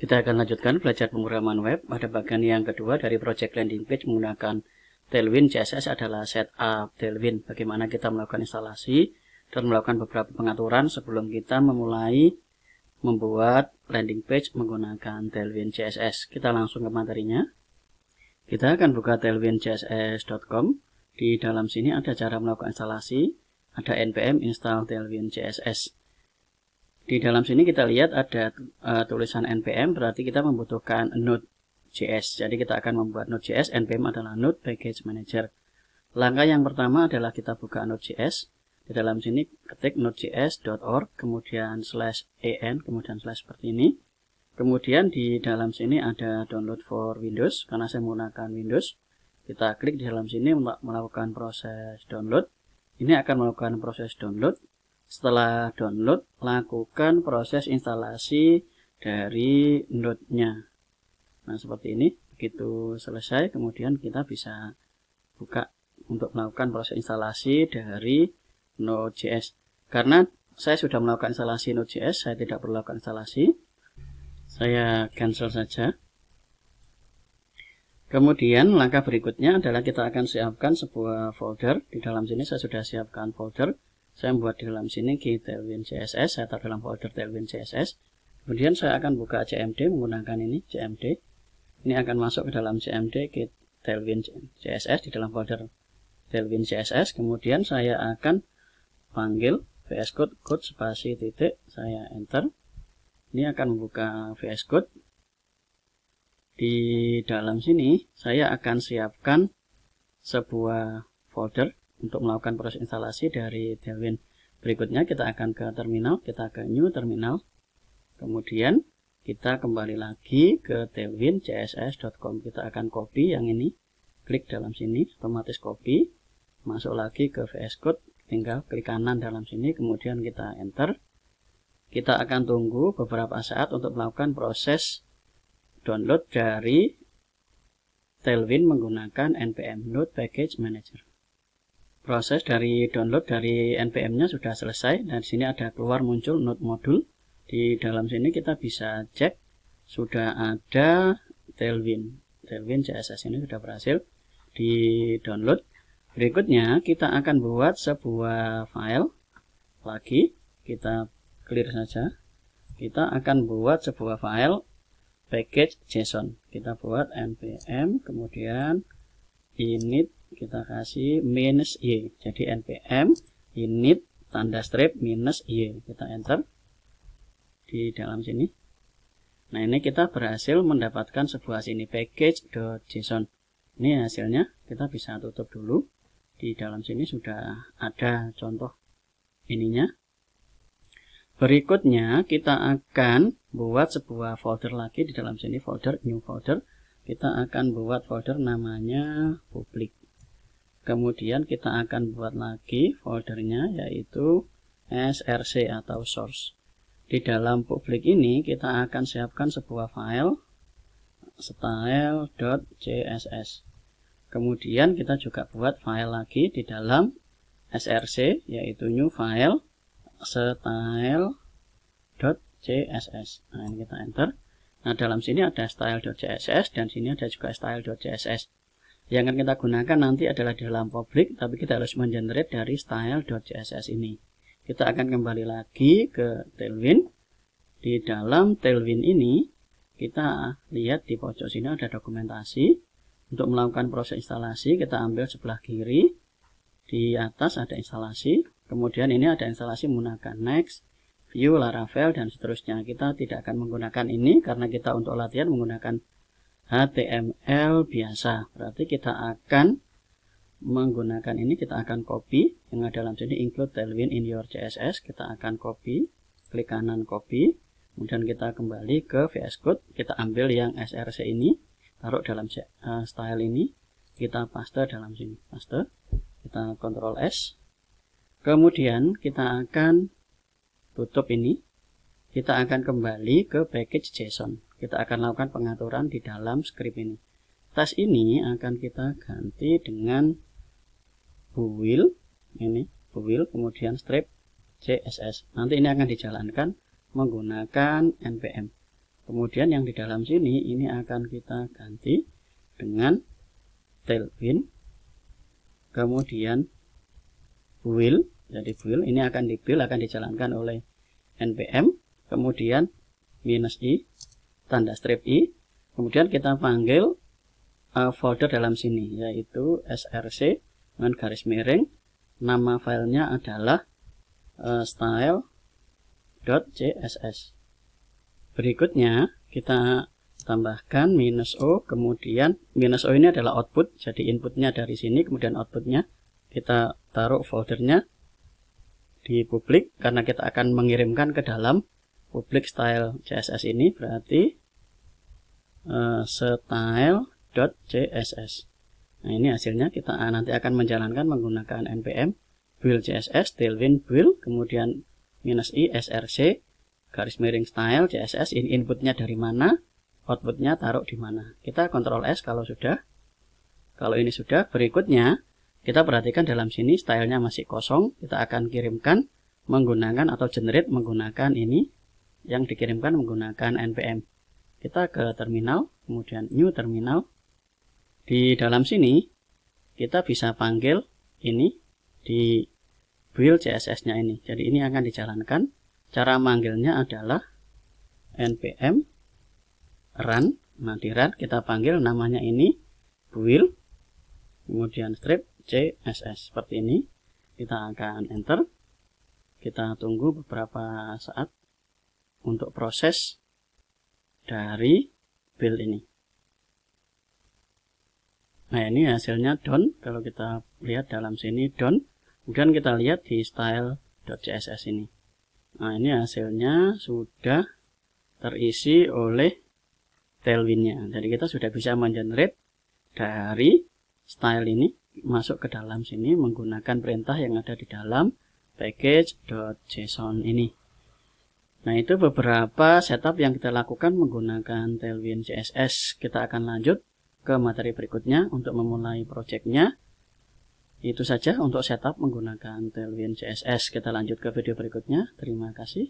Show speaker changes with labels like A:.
A: Kita akan lanjutkan belajar pemrograman web pada bagian yang kedua dari project landing page menggunakan Tailwind CSS adalah setup Tailwind. Bagaimana kita melakukan instalasi dan melakukan beberapa pengaturan sebelum kita memulai membuat landing page menggunakan Tailwind CSS. Kita langsung ke materinya. Kita akan buka tailwindcss.com. Di dalam sini ada cara melakukan instalasi, ada npm install Tailwind CSS. Di dalam sini kita lihat ada tulisan npm, berarti kita membutuhkan Node.js. Jadi kita akan membuat Node.js, npm adalah Node Package Manager. Langkah yang pertama adalah kita buka Node.js. Di dalam sini ketik nodejs.org, kemudian /en, kemudian seperti ini. Kemudian di dalam sini ada download for Windows, karena saya menggunakan Windows. Kita klik di dalam sini untuk melakukan proses download. Ini akan melakukan proses download. Setelah download, lakukan proses instalasi dari node-nya. Nah, seperti ini. Begitu selesai, kemudian kita bisa buka untuk melakukan proses instalasi dari Node.js. Karena saya sudah melakukan instalasi Node.js, saya tidak perlu melakukan instalasi. Saya cancel saja. Kemudian langkah berikutnya adalah kita akan siapkan sebuah folder. Di dalam sini saya sudah siapkan folder. Saya membuat di dalam sini key Tailwind CSS, saya taruh dalam folder Tailwind CSS. Kemudian saya akan buka cmd menggunakan ini, cmd. Ini akan masuk ke dalam cmd key Tailwind CSS di dalam folder Tailwind CSS. Kemudian saya akan panggil VS Code, code spasi titik, saya enter. Ini akan membuka VS Code. Di dalam sini saya akan siapkan sebuah folder untuk melakukan proses instalasi dari Tailwind. Berikutnya kita akan ke terminal, kita ke new terminal. Kemudian kita kembali lagi ke tailwindcss.com. Kita akan copy yang ini, klik dalam sini, otomatis copy, masuk lagi ke VS Code, tinggal klik kanan dalam sini, kemudian kita enter. Kita akan tunggu beberapa saat untuk melakukan proses download dari Tailwind menggunakan npm Node Package Manager. Proses dari download dari npm-nya sudah selesai, dan di sini ada keluar muncul node modul. Di dalam sini kita bisa cek sudah ada Tailwind CSS ini sudah berhasil di download. Berikutnya kita akan buat sebuah file lagi, kita clear saja. Kita akan buat sebuah file package JSON. Kita buat npm kemudian init, kita kasih -y, jadi npm init tanda strip -y, kita enter di dalam sini. Nah, ini kita berhasil mendapatkan sebuah sini package.json. Ini hasilnya, kita bisa tutup dulu. Di dalam sini sudah ada contoh ininya. Berikutnya kita akan buat sebuah folder lagi di dalam sini, folder new folder. Kita akan buat folder namanya public. Kemudian kita akan buat lagi foldernya yaitu src atau source. Di dalam public ini kita akan siapkan sebuah file style.css. Kemudian kita juga buat file lagi di dalam src yaitu new file style.css. Nah, ini kita enter. Nah, dalam sini ada style.css dan sini ada juga style.css. Yang akan kita gunakan nanti adalah di dalam public, tapi kita harus mengenerate dari style.css ini. Kita akan kembali lagi ke Tailwind. Di dalam Tailwind ini kita lihat di pojok sini ada dokumentasi. Untuk melakukan proses instalasi kita ambil sebelah kiri. Di atas ada instalasi. Kemudian ini ada instalasi menggunakan Next, View, Laravel, dan seterusnya. Kita tidak akan menggunakan ini karena kita untuk latihan menggunakan HTML biasa. Berarti kita akan menggunakan ini, kita akan copy yang ada dalam sini include Tailwind in your CSS. Kita akan copy, klik kanan copy, kemudian kita kembali ke VS Code, kita ambil yang src ini, taruh dalam style ini, kita paste dalam sini, paste, kita Ctrl S. Kemudian kita akan tutup ini. Kita akan kembali ke package JSON. Kita akan lakukan pengaturan di dalam script ini. Tas ini akan kita ganti dengan build, ini build kemudian strip CSS. Nanti ini akan dijalankan menggunakan npm. Kemudian yang di dalam sini ini akan kita ganti dengan Tailwind, kemudian build. Jadi build ini akan dijalankan oleh npm, kemudian -i, tanda strip i, kemudian kita panggil folder dalam sini, yaitu src dengan garis miring, nama filenya adalah style.css. Berikutnya kita tambahkan -o, kemudian -o ini adalah output, jadi inputnya dari sini, kemudian outputnya kita taruh foldernya di publik karena kita akan mengirimkan ke dalam public style CSS ini, berarti style.css. Nah, ini hasilnya kita nanti akan menjalankan menggunakan npm build css tailwind build, kemudian -i src garis miring style css. Ini inputnya dari mana, outputnya taruh di mana. Kita Ctrl S kalau sudah. Kalau ini sudah, berikutnya kita perhatikan dalam sini stylenya masih kosong. Kita akan kirimkan menggunakan atau generate menggunakan ini yang dikirimkan menggunakan npm. Kita ke terminal, kemudian new terminal. Di dalam sini kita bisa panggil ini di build CSS-nya ini. Jadi ini akan dijalankan. Cara manggilnya adalah npm run. Nah, di run kita panggil namanya ini build, kemudian strip CSS seperti ini. Kita akan enter. Kita tunggu beberapa saat untuk proses dari build ini. Nah, ini hasilnya done. Kalau kita lihat dalam sini done. Kemudian kita lihat di style.css ini. Nah, ini hasilnya sudah terisi oleh Tailwind-nya. Jadi kita sudah bisa mengenerate dari style ini masuk ke dalam sini menggunakan perintah yang ada di dalam package.json ini. Nah, itu beberapa setup yang kita lakukan menggunakan Tailwind CSS. Kita akan lanjut ke materi berikutnya untuk memulai projectnya. Itu saja untuk setup menggunakan Tailwind CSS. Kita lanjut ke video berikutnya. Terima kasih.